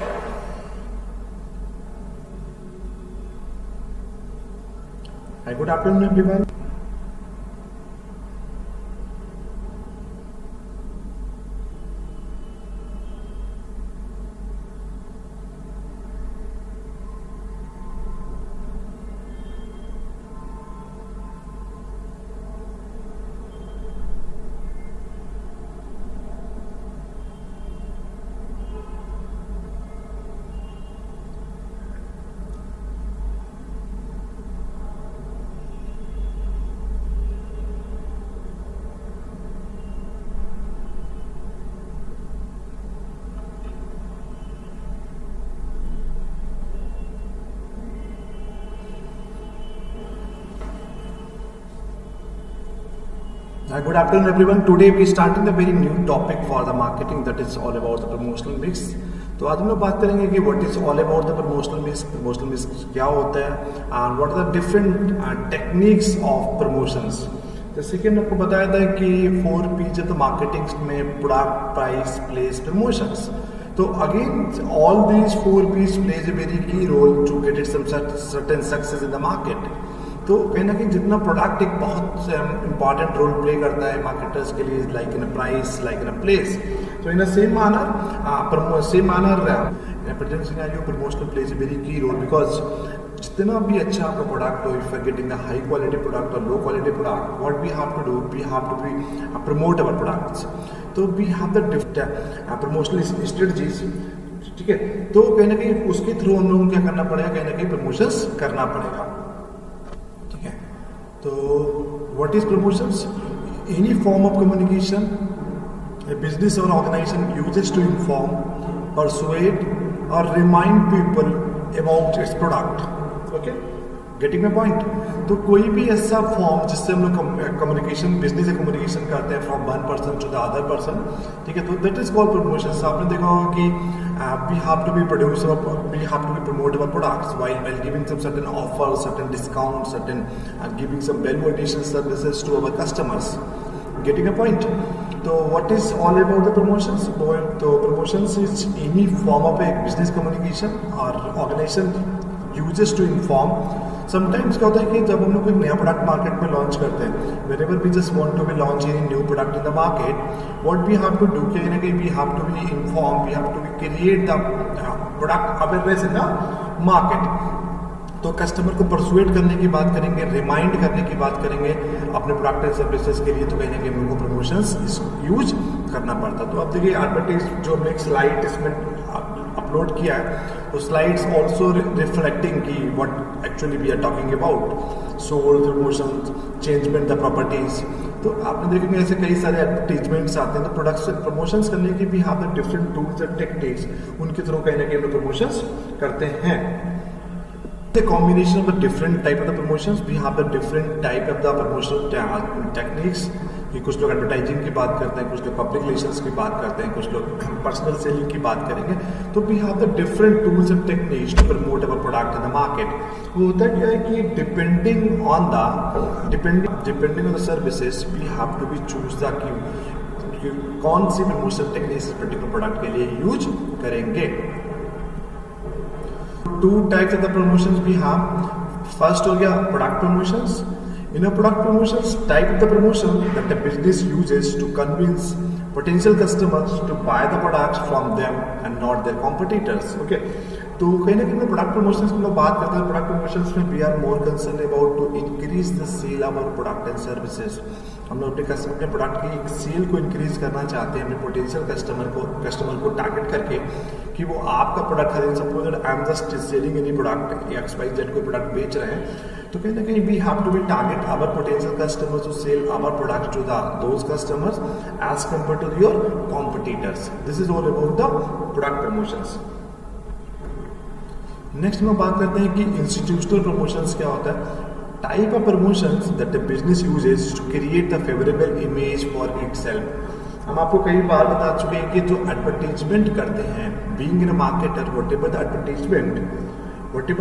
Hi, good afternoon, everyone. Good afternoon, everyone. Today we starting the very new topic for the marketing, that is all about the promotional mix. तो आज हम लोग बात करेंगे कि what is all about the promotional mix क्या होता है and what are the different techniques of promotions. जैसे कि हमने आपको बताया था कि 4P है तो मार्केटिंग में प्रोडक्ट, प्राइस, प्लेस, प्रमोशंस. तो again all these 4P's plays a very key role to get it some certain success in the market. तो कहीं ना कहीं जितना प्रोडक्ट एक बहुत इंपॉर्टेंट रोल प्ले करता है मार्केटर्स के लिए, like in a price, like in a place, तो in a same manner present scenario promotional plays a very key role, because जितना भी अच्छा आपका प्रोडक्ट हो, if you are getting the high quality product और low quality product, what we have to do, we have to be promote our products. तो we have the different promotional strategies. ठीक है, तो कहीं ना कहीं उसके थ्रू हम लोगों को क्या करना पड़ेगा, कहीं ना कहीं प्रमोशंस करना पड़ेगा. So, what is promotions? Any form of communication a business or organization uses to inform, persuade, or remind people about its product. Okay? Getting my point? तो कोई भी ऐसा फॉर्म जिससे हम लोग कम्युनिकेशन, बिजनेस से कम्युनिकेशन करते हैं from one person to the other person, ठीक है, तो दैट इज कॉल्ड प्रमोशन. आपने देखा होगा कि we have to be promote our products while giving some certain offers, certain discounts, certain giving some value addition services to our customers. Getting a point? So what is all about the promotions? So promotions is any form of a business communication or organization uses to inform. Sometimes क्या होता है कि जब हम लोग कोई नया product market में लॉन्च करते हैं, whenever we just want to be launch any new product in the market, what we have to do, कहीं ना कहीं we have to be informed, we have to be create the product awareness in the market. तो customer को persuade करने की बात करेंगे, remind करने की बात करेंगे अपने प्रोडक्ट एंड सर्विसेज के लिए, तो कहीं ना कहीं उनको प्रमोशंस यूज करना पड़ता. तो अब देखिए एडवर्टाइज जो हमने एक स्लाइड इसमें अपलोड किया है, तो स्लाइड्स ऑल्सो रिफ्लेक्टिंग की what actually we are talking about. Sold promotion, changement the properties. तो आपने देखेंगे ऐसे कई सारे एडवर्टीजमेंट्स आते हैं, तो प्रोडक्ट्स प्रमोशंस करने की भी have the different tools and techniques, उनके थ्रू कहीं ना कहीं हम प्रमोशंस करते हैं. The combination of the different type of the promotions, we have the different type of the promotional techniques. कि कुछ लोग एडवर्टाइजिंग की बात करते हैं, कुछ लोग पब्लिक रिलेशंस की बात करते हैं, कुछ लोग पर्सनल सेलिंग की बात करेंगे. तो we have the different tools and techniques to promote our product in the market. होता क्या है कि depending on the services we have to be choose the कि कौन सी प्रमोशन टेक्निक्स पर्टिकुलर प्रोडक्ट के लिए यूज करेंगे. Two types of the promotions we have. First हो गया product promotions. In a product promotions, type of the promotion that the business uses to convince potential customers to buy the products from them and not their competitors. Okay. तो कहीं ना कहीं product promotions की बात करते हैं. Product promotions में we are more concern about to increase the sale of our product and services. हम लोग अपने प्रोडक्ट की सेल को इंक्रीज करना चाहते हैं, अपने पोटेंशियल कस्टमर को टारगेट करके कि वो आपका प्रोडक्ट खरीद. Suppose that I am just selling any product, XYZ कोई प्रोडक्ट बेच रहे हैं, तो कहीं ना कहीं we have to be target our potential customers to sell our product to those customers as compare to your competitors. This is all about the product promotions. Next हम बात करते हैं कि इंस्टीट्यूशनल प्रमोशंस क्या होता है. Type of promotions that the business uses to create the favourable image for itself. हम आपको कई बार बता चुके हैं कि जो एडवर्टीजमेंट करते हैं, being in a marketer, whatever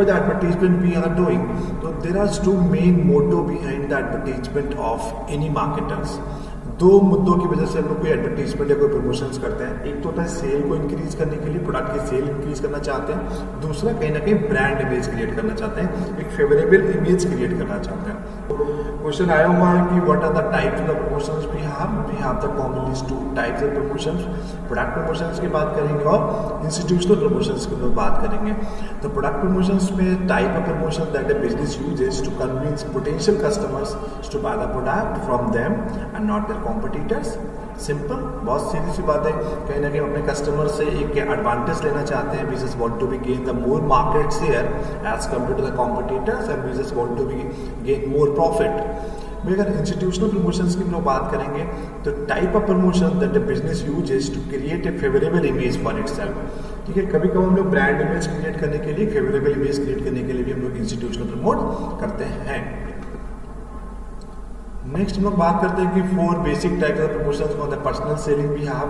the advertisement we are doing, so there are two main motto behind the advertisement of any marketers. दो मुद्दों की वजह से हम लोग कोई एडवर्टीजमेंट या कोई प्रमोशंस करते हैं। एक तो होता है सेल को इंक्रीज करने के लिए, प्रोडक्ट की सेल इंक्रीज करना चाहते हैं। दूसरा कहीं ना कहीं ब्रांड इमेज क्रिएट करना चाहते हैं, एक फेवरेबल इमेज क्रिएट करना चाहते हैं। क्वेश्चन आया हुआ है कि what are the types of promotions we have the commonly two types of promotions. Product promotions की बात करेंगे और इंस्टीट्यूशनल प्रमोशंस की लोग बात करेंगे। तो प्रोडक्ट प्रमोशंस में type of promotion that a business uses to convince potential customers to buy the product from them and not their competitors. Simple, बहुत सीधी सी बात है। कहीं ना कहीं अपने कस्टमर से एक एडवांटेज लेना चाहते हैं। Business want to be gain the more market share as compare to the competitors and business want to be gain more profit. में अगर इंस्टीट्यूशनल प्रमोशंस की लोग बात करेंगे तो type of promotion that the business uses to create a favourable image for itself. ठीक है, कभी कभी हम लोग ब्रांड इमेज क्रिएट करने के लिए, फेवरेबल इमेज क्रिएट करने के लिए भी हम लोग इंस्टीट्यूशनल प्रमोट करते हैं। नेक्स्ट हम लोग बात करते हैं कि 4 बेसिक टाइप्स ऑफ प्रमोशंस कौन है। पर्सनल सेलिंग भी हैव,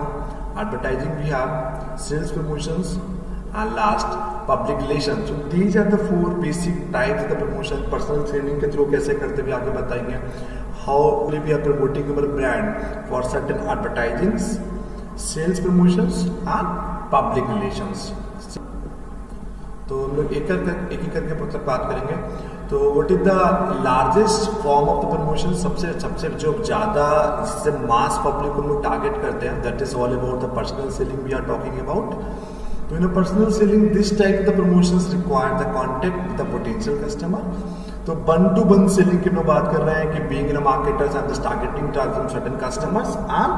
एडवर्टाइजिंग भी have, sales promotions and last public relation. So these are the 4 basic types of promotion. Personal selling के थ्रू कैसे करते हुए आगे बताएंगे। How we are promoting our brand for certain advertisings, sales promotions and public relations. तो हम लोग एक करके बात करेंगे। तो what is the largest form of the promotion, सबसे जो ज़्यादा इससे मास पब्लिक को हम लोग टारगेट करते हैं, that is all about the personal selling we are talking about. तो in personal selling this type of the promotions require the contact with the potential customer. तो 1-to-1 सेलिंग की हम लोग बात कर रहे हैं कि being in marketers and just targeting certain customers and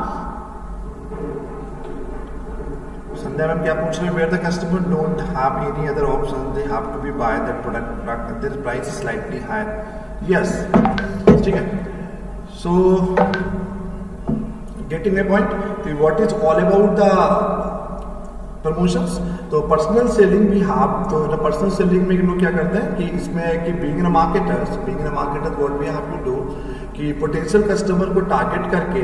Sandhya ma'am क्या पूछ रहे हैं, where the customer don't have any other option, they have to be buy that product, their price is slightly higher. Yes, ठीक है। So getting a point, what is all about the promotions. तो personal selling भी have. तो personal selling में लोग क्या करते हैं कि इसमें कि being in marketers what we have to do कि पोटेंशियल कस्टमर को टारगेट करके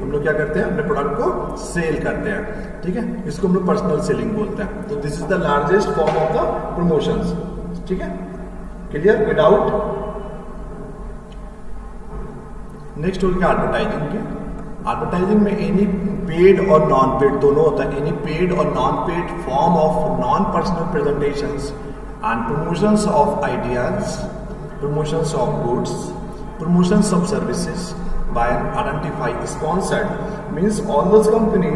हम लोग क्या करते हैं, अपने प्रोडक्ट को सेल करते हैं। ठीक है, इसको हम लोग पर्सनल सेलिंग बोलते हैं। तो this is the largest form of the promotions. ठीक है, क्लियर, विदाउट। नेक्स्ट हो गया एडवर्टाइजिंग की। एडवर्टाइजिंग में एनी पेड और नॉन पेड दोनों होता है। एनी पेड और non paid form of non personal presentations and promotions of ideas, promotions of goods, promotions of services by an identified sponsored, means all those company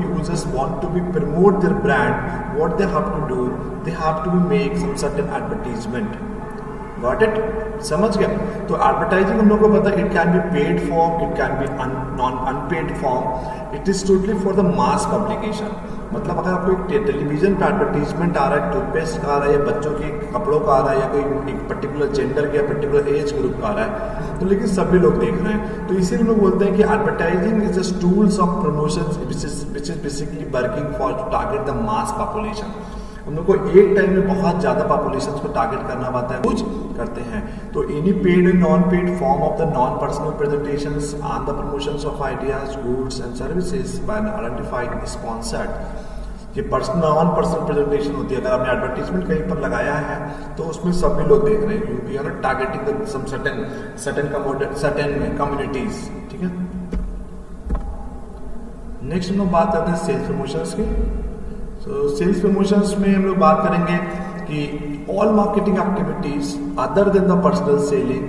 who just want to be promote their brand, what they have to do, they have to make some certain advertisement. Got it? समझ गए? तो advertising हम लोग को पता है, it can be paid form, it can be non unpaid form, it is totally for the mass publication. मतलब अगर आपको एक टेलीविजन पे एडवर्टीजमेंट आ रहा है, टूथपेस्ट का आ रहा है, या बच्चों के कपड़ों का आ रहा है, या कोई एक पर्टिकुलर जेंडर के या पर्टिकुलर एज ग्रुप का आ रहा है, तो लेकिन सभी लोग देख रहे हैं। तो इसीलिए लोग बोलते हैं कि advertising is just tools of promotion which is basically working for to target the mass population. हम लोग को एक टाइम में बहुत ज़्यादा पॉपुलेशन को टारगेट करना पड़ता है, कुछ करते हैं। तो any paid and non paid form of the non personal presentations and the promotions of ideas, goods and services by an identified sponsored. ये नॉन पर्सनल प्रेजेंटेशन होती है। अगर आपने एडवर्टीजमेंट कहीं पर लगाया है तो उसमें सभी लोग देख रहे हैं, you are not targeting some certain communities. ठीक है, नेक्स्ट हम लोग बात करते हैं सेल्स प्रमोशंस की। तो सेल्स प्रमोशंस में हम लोग बात करेंगे कि all marketing activities other than the personal selling,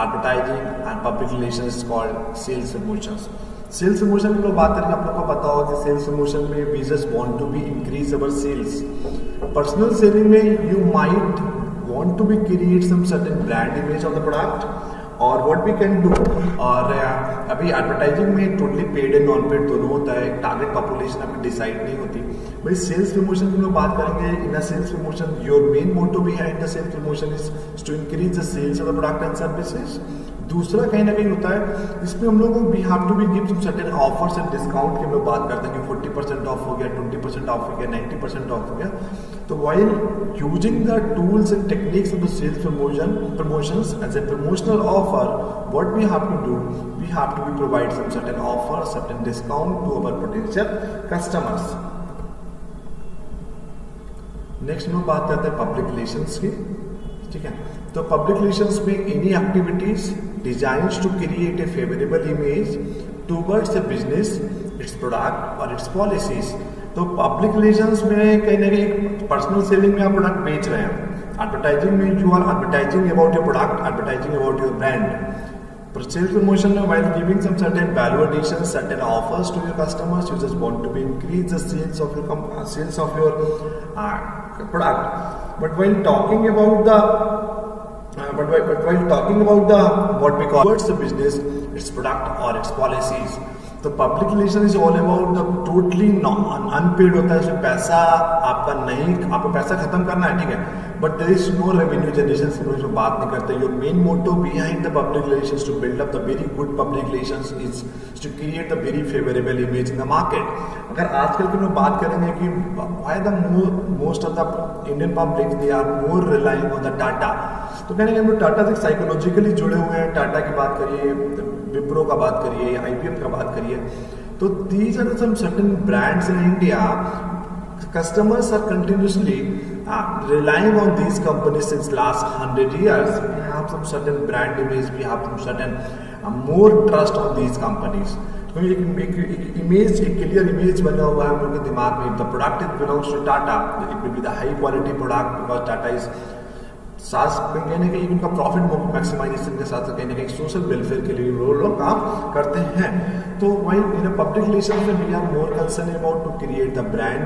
advertising and public relations called sales promotions. Sales promotion की लोग बात करेंगे, आप लोग को पता होगा कि सेल्स प्रमोशन में we just want to be increase our sales. Personal selling में you might want to be create some certain brand image of the product और व्हाट वी कैन डू। और अभी एडवर्टाइजिंग में totally paid and non paid दोनों होता है, target population अभी decide नहीं होती। भाई सेल्स प्रमोशन की लोग बात करेंगे, in a sales promotion your main motto behind the sales promotion is to increase the sales of the product and services. दूसरा कहीं ना कहीं होता है, इसमें हम लोग we have to be give some certain offers and discount की हम लोग बात करते हैं कि 40% ऑफ हो गया, 20% ऑफ हो गया, 90% ऑफ हो गया। तो while using the tools and techniques of the sales promotions as a promotional offer, what we have to do, we have to provide some certain offer, certain discount to our potential customers. Next हम बात करते हैं public relations की। ठीक है, तो public relations में any activities designs to create a favourable image towards the business, its product और इट्स पॉलिसीज। तो पब्लिक रिलेशंस में कहीं ना कहीं पर्सनल सेलिंग में आप प्रोडक्ट बेच रहे हैं, एडवर्टाइजिंग में you are advertising about your product, advertising about your brand. For sales promotion, while giving some certain value additions, certain offers to your customers, you just want to increase the sales of your product. But while talking about what we call towards the business, its product or its policies. तो public relation is all about the totally unpaid होता है, उसमें पैसा आपका नहीं, आपको पैसा खत्म करना है, ठीक है, but there is no revenue generation, इसमें बात नहीं करते। Your main motto behind the public relations to build up the very good public relations is to create the very favourable image in the market. अगर आजकल की लोग बात करेंगे कि why the most of the Indian public they are more relying on the data, तो कहने के हम लोग टाटा से साइकोलॉजिकली जुड़े हुए हैं। टाटा की बात करिए, विप्रो का बात करिए, IBM का बात करिए, तो these are some certain brands in India, customers are continuously relying on these companies since last 100 years. We have some certain brand image, we have some certain more trust on these companies. तो एक image, एक clear image बना हुआ है हम लोग के दिमाग में। The product is belongs to Tata, it will be the high quality product because Tata is साथ कहीं ना कहीं उनका प्रॉफिट मैक्सिमाइजेशन के साथ कहीं ना कहीं सोशल वेलफेयर के लिए वो लोग काम करते हैं। तो वही इन पब्लिक रिलेशन में we are more concern about to create the brand,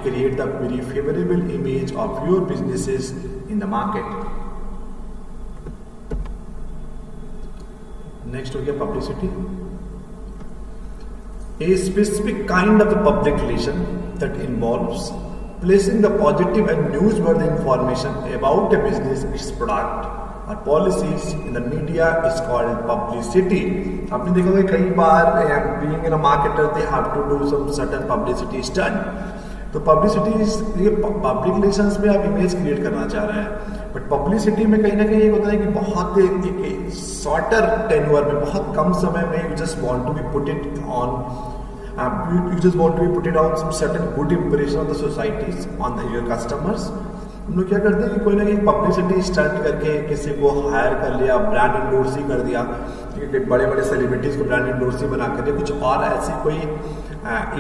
create the very favourable image of your businesses in the market. Next हो गया publicity. A specific kind of the public relation that involves placing the positive and newsworthy information about a business, its product or policies in the media is called publicity. आपने देखा होगा कई बार being in a marketer they have to do some certain publicity stunt. तो publicity, ये public relations में आप image create करना चाह रहे हैं, बट पब्लिसिटी में कहीं ना कहीं एक होता है कि बहुत एक शॉर्टर टेन्योर में, बहुत कम समय में you just want to be put it on, you just want to put it on some certain good impression on the societies, on your customers. हम लोग क्या करते हैं कि कोई ना कोई पब्लिसिटी स्टार्ट करके किसी को हायर कर लिया, ब्रांड इंडोर्स ही कर दिया, ठीक है, बड़े बड़े सेलिब्रिटीज को ब्रांड इंडोर्स ही बना कर दिया, कुछ और ऐसी कोई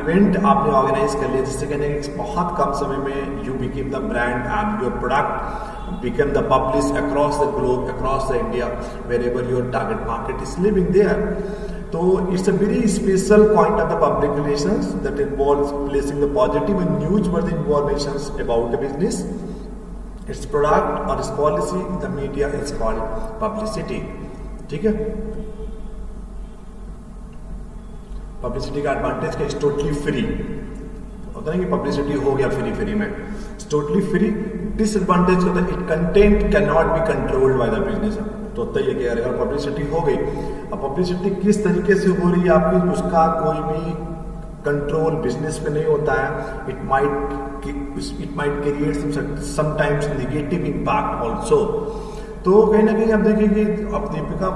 इवेंट आपने ऑर्गेनाइज कर लिया जिससे कहने कि बहुत कम समय में you became the brand and your product become the publish across the globe, across the India, wherever your target market is living there. So it's a very special point of the public relations that involves placing the positive and newsworthy informations about the business, its product or its policy in the media is called publicity. ठीक है, publicity का advantage क्या, it's totally free होता है कि publicity हो गया free में, इट्स टोटली फ्री। डिसएडवांटेज होता है it content can not be controlled by the business. तो होता ही है कि अगर पब्लिसिटी हो गई, अब पब्लिसिटी किस तरीके से हो रही है आपकी, उसका कोई भी कंट्रोल बिजनेस पे नहीं होता है। It might create sometimes negative impact also. तो कहीं ना कहीं आप देखिए कि अब दीपिका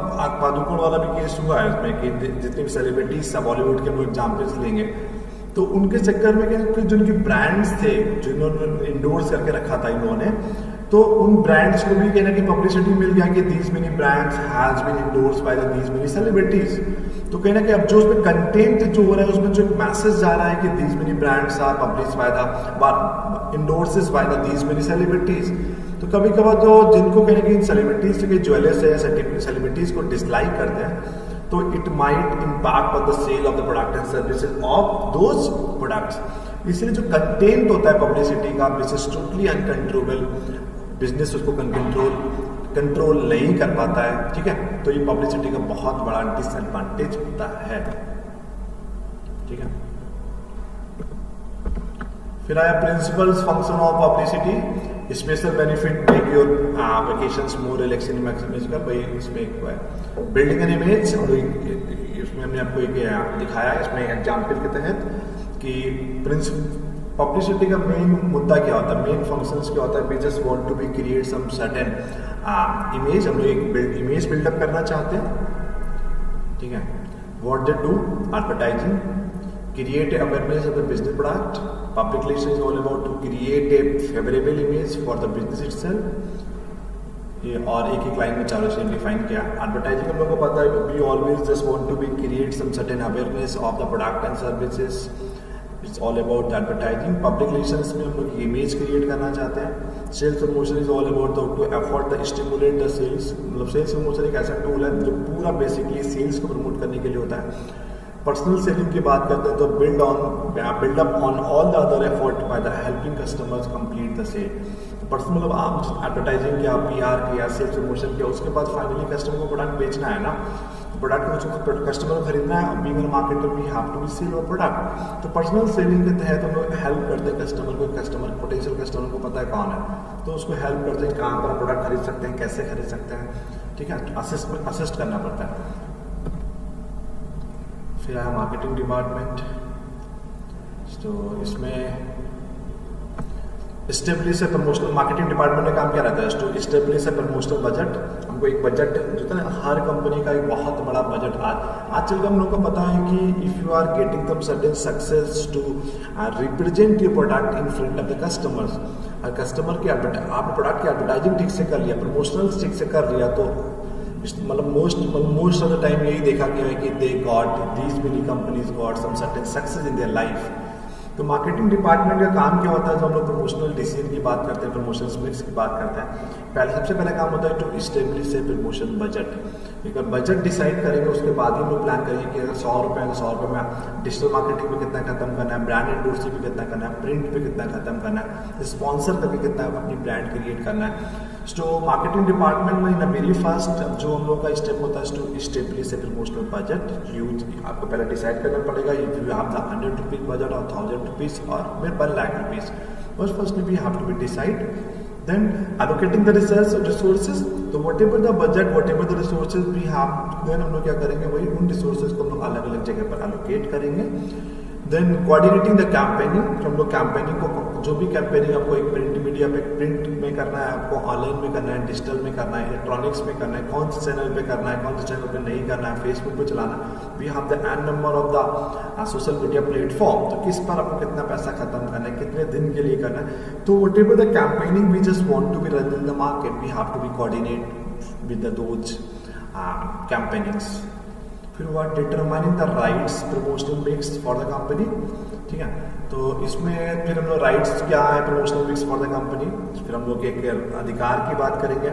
पादुकोण वाला भी केस हुआ है इसमें कि जितने भी सेलिब्रिटीज बॉलीवुड के हम एग्जाम्पल्स लेंगे, तो उनके चक्कर में कि जो उनके ब्रांड्स थे जिन्होंने इंडोर्स करके रखा था इन्होंने, तो उन ब्रांड्स को भी कहना कि पब्लिसिटी मिल गया कि these many brands has been endorse by the these many celebrities. तो कहना कि अब जो उसमें कंटेंट जो हो रहा है उसमें जो एक मैसेज जा रहा है कि these many brands are publish by the endorses by the these many celebrities. तो कभी कभार तो जिनको कहने कि इन सेलिब्रिटीज के ज्वेलर्स है, सेलिब्रिटीज को डिसलाइक करते हैं, तो it might impact on the sale of the product and services of those products. इसलिए जो कंटेंट होता है पब्लिसिटी का, which is totally uncontrollable, business उसको कंट्रोल नहीं कर पाता है, ठीक है, तो ये पब्लिसिटी का बहुत बड़ा डिसएडवांटेज होता है। ठीक है, फिर आया principles function of publicity. Special benefit make your vacations more relaxing maximizable. भाई इसमें एक है बिल्डिंग एन इमेज, इसमें हमने आपको एक दिखाया है इसमें एग्जाम्पल के तहत कि पब्लिसिटी का मेन मुद्दा क्या होता है, मेन फंक्शंस क्या होता है। We just want to be create some certain image, हम लोग एक इमेज बिल्डअप करना चाहते हैं, ठीक है। What they do, advertising, create awareness of the business product. Public relation is all about to create a favorable image for the business itself. और एक एक लाइन में चारों चीज़ें डिफाइन किया। एडवर्टाइजिंग हम लोग को पता है, we always just want to be create some certain awareness of the product and services. It's all about advertising. Public relations में हम लोग इमेज क्रिएट करना चाहते हैं। Sales promotion is all about to effort the stimulate the sales. मतलब sales promotion एक ऐसा tool है जो पूरा बेसिकली सेल्स को प्रमोट करने के लिए होता है। पर्सनल सेलिंग की बात करते हैं तो build up on all the other effort by the helping customers complete the sale. Personal मतलब आप एडवर्टाइजिंग किया, PR किया, सेल्स प्रमोशन किया, उसके बाद फाइनली कस्टमर को प्रोडक्ट बेचना है ना, प्रोडक्ट को कस्टमर को खरीदना है। Being a marketer we have to be sell our product. तो पर्सनल सेलिंग के तहत हम लोग हेल्प करते हैं कस्टमर को। कस्टमर पोटेंशियल कस्टमर को पता है कौन है, तो उसको हेल्प करते हैं कहाँ पर प्रोडक्ट खरीद सकते हैं, कैसे खरीद सकते हैं, ठीक है, असिस्ट करना पड़ता है। फिर आया मार्केटिंग डिपार्टमेंट। तो इसमें स्टेब्लिश है प्रमोशनल। मार्केटिंग डिपार्टमेंट का काम क्या रहता है? टू स्टेब्लिश है प्रमोशनल बजट। हमको एक बजट जो था ना, हर कंपनी का एक बहुत बड़ा बजट आजकल का हम लोग को पता है कि if you are getting some certain success to represent your product in front of the customers. और कस्टमर की आपने प्रोडक्ट की एडवर्टाइजिंग ठीक से कर लिया, प्रमोशनल ठीक से कर लिया, तो मतलब मोस्ट ऑफ द टाइम यही देखा गया है कि they got these many companies got some certain success in their life. तो मार्केटिंग डिपार्टमेंट का काम क्या होता है? जब हम लोग प्रमोशनल डिसीजन की बात करते हैं, प्रमोशन मिक्स की बात करते हैं, सबसे पहले काम होता है to establish a promotion budget. एक बार बजट डिसाइड करेंगे उसके बाद ही हम लोग प्लान करेंगे कि अगर 100 रुपये है तो 100 रुपये में डिजिटल मार्केटिंग पे कितना खत्म करना है, ब्रांड एंडोर्सिंग पे कितना करना है, प्रिंट पे कितना खत्म करना है, स्पॉन्सर करके कितना अपनी ब्रांड क्रिएट करना है। तो मार्केटिंग डिपार्टमेंट में इन वेरी फास्ट जो हम लोग का स्टेप होता है to establish a promotional budget. Use आपको पहले डिसाइड करना पड़ेगा if you have the 100 rupees budget और 1000 रुपीज और 1 lakh rupees. First we have to be decide, then allocating the resources। तो whatever the budget, whatever the resources we have, then हम लोग क्या करेंगे, वही उन resources को हम लोग अलग अलग जगह पर allocate करेंगे। Then coordinating the campaigning. हम लोग कैंपेनिंग को, जो भी कैंपेनिंग आपको एक प्रिंट मीडिया पे प्रिंट में करना है, आपको ऑनलाइन में करना है, डिजिटल में करना है, इलेक्ट्रॉनिक्स में करना है, कौन से चैनल पे करना है, कौन से चैनल पे नहीं करना है, फेसबुक पे चलाना, we have the an number of the social media platform. तो किस पर आपको कितना पैसा खत्म करना है, कितने दिन के लिए करना है। तो whatever the campaigning we just want to be run in the market, we have to be coordinate with those campaignings. फिर हुआ determining the rights promotional mix for the company, ठीक है। तो इसमें फिर हम लोग राइट्स क्या है promotional mix for the company, फिर हम लोग एक अधिकार की बात करेंगे,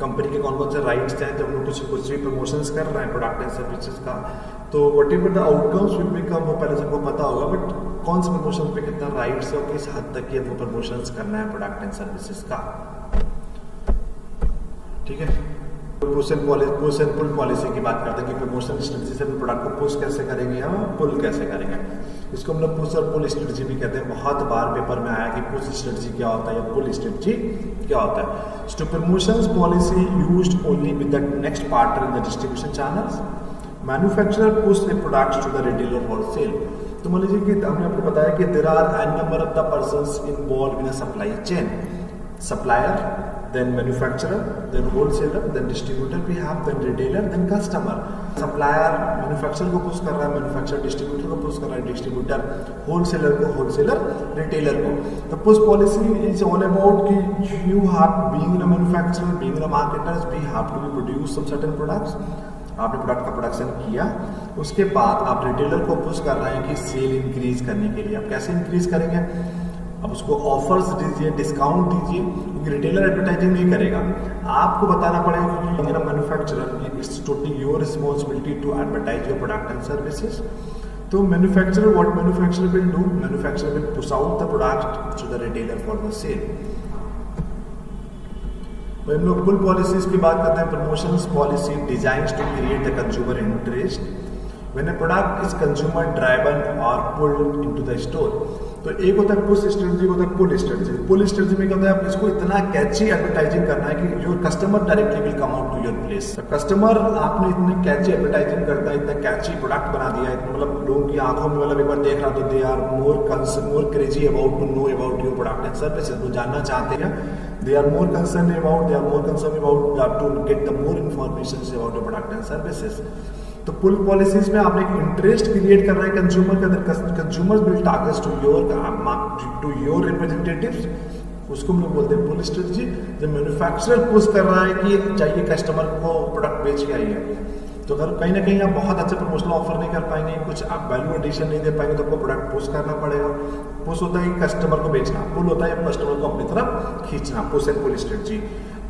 कंपनी के कौन कौन से राइट्स हैं जब हम लोग कुछ भी प्रमोशंस कर रहे हैं प्रोडक्ट एंड सर्विसेज का। तो whatever the outcomes will become, वो पहले सबको पता होगा, बट कौन से प्रमोशन पे कितना राइट्स है और किस हद तक ये हमको प्रमोशंस करना है प्रोडक्ट एंड सर्विसेज का, ठीक है। पुश एंड पुल पॉलिसी की बात करते हैं कि प्रमोशन स्ट्रेटजी से प्रोडक्ट को पुश कैसे करेंगे या पुल कैसे करेंगे। इसको हम लोग पुश और पुल स्ट्रेटजी भी कहते हैं। बहुत बार पेपर में आया कि पुश स्ट्रेटजी क्या होता है या पुल स्ट्रेटजी क्या होता है। तो promotions policy used only with the next partner in the distribution channels. Manufacturer push the products to the retailer for sale. तो मान लीजिए कि हमने आपको बताया कि there are an number of the persons involve in a supply chain, supplier, then manufacturer, then wholesaler, then distributor we have, then retailer, then customer। Supplier manufacturer को push कर रहा है, मैन्युफैक्चरर डिस्ट्रीब्यूटर को पुश कर रहा है, distributor wholesaler को, wholesaler retailer को। तो push policy is all about कि you have being a manufacturer, being a marketers, we have to be produce some certain products. आपने प्रोडक्ट का प्रोडक्शन किया, उसके बाद आप रिटेलर को पुश कर रहे हैं कि सेल इंक्रीज करने के लिए। आप कैसे इंक्रीज करेंगे? अब उसको ऑफर्स दीजिए, डिस्काउंट दीजिए, क्योंकि रिटेलर एडवर्टाइजिंग नहीं करेगा, आपको बताना पड़ेगा क्योंकि मेरा manufacturer, it's totally your responsibility to advertise your product and services. तो manufacturer, what manufacturer will do, manufacturer will push out the product to the retailer for the sale. हम लोग पुल पॉलिसीज की बात करते हैं। Promotions policy designs to create the consumer interest when a product is consumer driven और pulled into the store. तो एक होता है पुश स्ट्रेटजी, होता है पुल स्ट्रेटजी। पुल स्ट्रेटजी में क्या होता है, आप इसको इतना कैची एडवर्टाइजिंग करना है कि your customer directly will come out to your place. Customer आपने इतने कैची एडवर्टाइजिंग करता है, इतना कैची प्रोडक्ट बना दिया है, मतलब लोगों की आंखों में मतलब एक बार देख रहा तो they are more crazy about to know about your product and services. वो जानना चाहते हैं, they are more concern about to get the more information about your product and services. तो पुल पॉलिसीज में आपने एक इंटरेस्ट क्रिएट कर रहा है कंज्यूमर के अंदर। Consumers will target to your representatives उसको हम लोग बोलते हैं पुल स्ट्रेटजी। जब मैन्युफैक्चरर पुश कर रहा है कि चाहिए कस्टमर को प्रोडक्ट बेच के आइए, तो अगर कहीं ना कहीं आप बहुत अच्छा प्रमोशनल ऑफर नहीं कर पाएंगे, कुछ आप वैल्यू एडिशन नहीं दे पाएंगे, तो आपको प्रोडक्ट पुश करना पड़ेगा। पुश होता है कस्टमर को बेचना, पुल होता है कस्टमर को अपनी तरफ खींचना, पुश एंड पुल स्ट्रेटजी।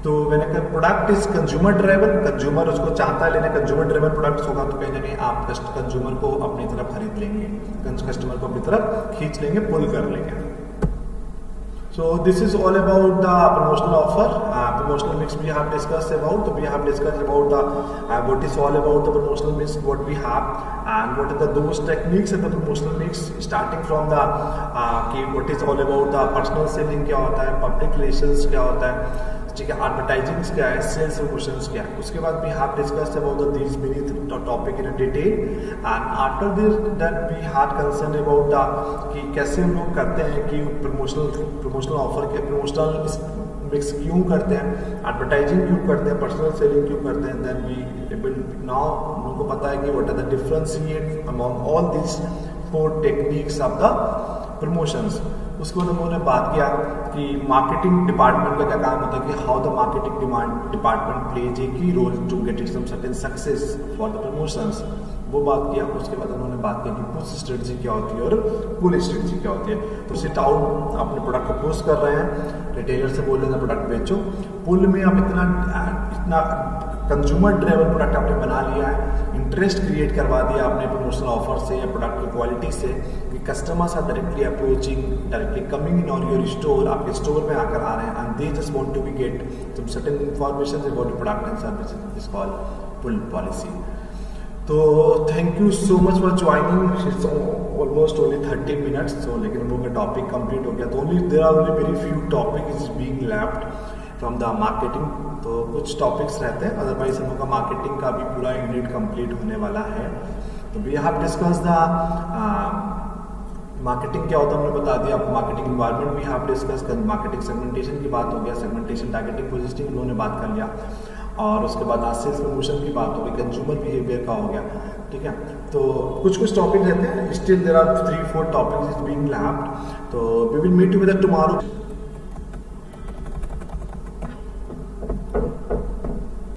तो मैंने कहा product is consumer driven, consumer उसको चाहता है लेने, कंज्यूमर ड्राइवन प्रोडक्ट्स होगा तो कहीं ना कहीं आप कंज्यूमर को अपनी तरफ खरीद लेंगे, कस्टमर को अपनी तरफ खींच लेंगे, पुल कर लेंगे। So this is all about the promotional offer, promotional mix we have discussed about. So we have discussed about the what is all about the promotional mix, what we have, and what are the those techniques in the promotional mix. Starting from the what is all about the personal selling क्या होता है, public relations क्या होता है, ठीक है, advertising क्या है, सेल्स प्रमोशंस क्या है। उसके बाद we have discussed about this many topic in detail, and after this that we had concern about the कि कैसे हम लोग करते हैं कि प्रमोशनल ऑफर के प्रमोशनल मिक्स क्यों करते हैं, एडवर्टाइजिंग क्यों करते हैं, पर्सनल सेलिंग क्यों करते हैं। देन वी विल नाउ हमको पता है कि what are the differentiate among all this 4 techniques of the promotions. उसके बाद हम लोगों ने बात किया कि मार्केटिंग डिपार्टमेंट का क्या काम होता है, कि how the marketing department plays a key role to get it some certain success for the promotions, वो बात किया। उसके बाद उन्होंने बात की कि पुश स्ट्रेटजी क्या होती है और पुल स्ट्रेटजी क्या होती है। तो सिट आउट अपने प्रोडक्ट को पुश कर रहे हैं, रिटेलर से बोल रहे हैं प्रोडक्ट बेचो, पुल में आप इतना कंज्यूमर ड्राइवन प्रोडक्ट आपने बना लिया है, इंटरेस्ट क्रिएट करवा दिया आपने प्रमोशनल ऑफर से या प्रोडक्ट की क्वालिटी से, कि customers are directly approaching, directly coming in on your store, आपके स्टोर में आकर आ रहे हैं, and they just want to be get some certain information about the product and service, is called pull policy. तो thank you so much for joining, it's almost only 30 minutes, so लेकिन हम लोग का टॉपिक कंप्लीट हो गया। तो only there are only very few topic is being left from the marketing, तो कुछ टॉपिक्स रहते हैं, अदरवाइज हम लोग का मार्केटिंग का भी पूरा यूनिट कंप्लीट होने वाला है। तो we have discuss the marketing क्या होता है, हमने बता दिया आपको, मार्केटिंग इन्वायरमेंट भी हैव डिस्कस, मार्केटिंग सेगमेंटेशन की बात हो गया, सेगमेंटेशन टारगेटिंग पोजिशनिंग हम लोगों ने बात कर लिया, और उसके बाद आज सेल्स प्रमोशन की बात हो गई, कंज्यूमर बिहेवियर का हो गया, ठीक है। तो कुछ टॉपिक रहते हैं, still there are 3-4 topics is being lapped, तो we will meet together tomorrow.